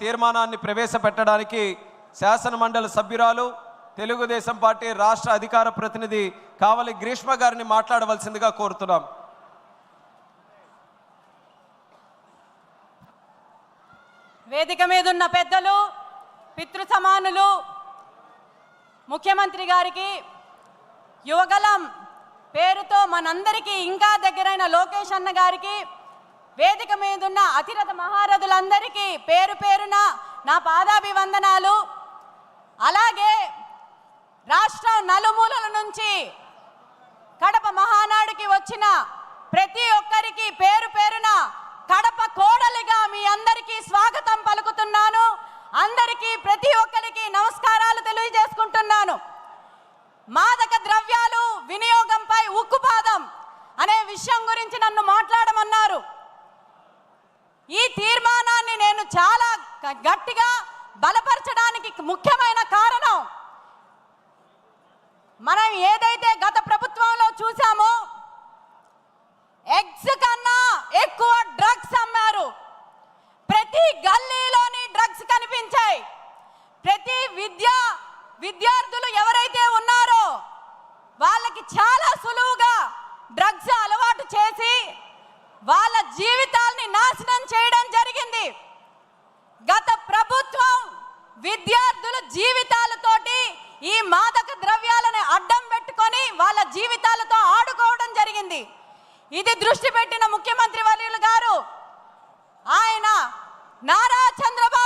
తీర్మానాన్ని ప్రవేశపెట్టడానికి శాసనమండలి సభ్యురాలు తెలుగుదేశం పార్టీ రాష్ట్ర అధికార ప్రతినిధి కావలి గ్రీష్మ గారిని మాట్లాడవలసిందిగా కోరుతున్నాం. వేదిక మీద ఉన్న పెద్దలు, పితృ సమానులు, ముఖ్యమంత్రి గారికి, యువగలం పేరుతో మనందరికీ ఇంకా దగ్గరైన లోకేష్ అన్న గారికి, వేదిక మీద ఉన్న అతిరథ మహారథులందరికీ పేరు పేరున నా పాదాభివందనాలు. అలాగే రాష్ట్రం నలుమూలల నుంచి కడప మహానాడుకి వచ్చిన ప్రతి ఒక్కరికి పేరు పేరున కడప కోడలిగా మీ అందరికీ స్వాగతం పలుకుతున్నాను. అందరికీ ప్రతి ఒక్కరికి నమస్కారాలు తెలియజేసుకుంటున్నాను. మాదక ద్రవ్యాలు వినియోగంపై ఉక్కుపాదం అనే విషయం గురించి నన్ను మాట్లాడమన్నారు. ఈ తీర్మానాన్ని నేను చాలా గట్టిగా బలపరచడానికి ముఖ్యమైన కారణం, మనం ఏదైతే గత ప్రభుత్వంలో చూసామో ఎగ్స్ కన్నా ఎక్కువ డ్రగ్స్ అమ్మారు. ప్రతి గల్లీలోని డ్రగ్స్ కనిపించాయి. ప్రతి విద్యార్థులు ఎవరైతే ఉన్నారో వాళ్ళకి చాలా సులువుగా డ్రగ్స్ అలవాటు చేసి వాళ్ళ జీవితాల్ని నాశనం చేయడం జరిగింది. గత ప్రభుత్వం విద్యార్థుల జీవితాలతోటి ఈ మాదక ద్రవ్యాలను అడ్డం పెట్టుకొని వాళ్ళ జీవితాలతో ఆడుకోవడం జరిగింది. ఇది దృష్టి పెట్టిన ముఖ్యమంత్రి వర్యులు గారు, ఆయన నారా చంద్రబాబు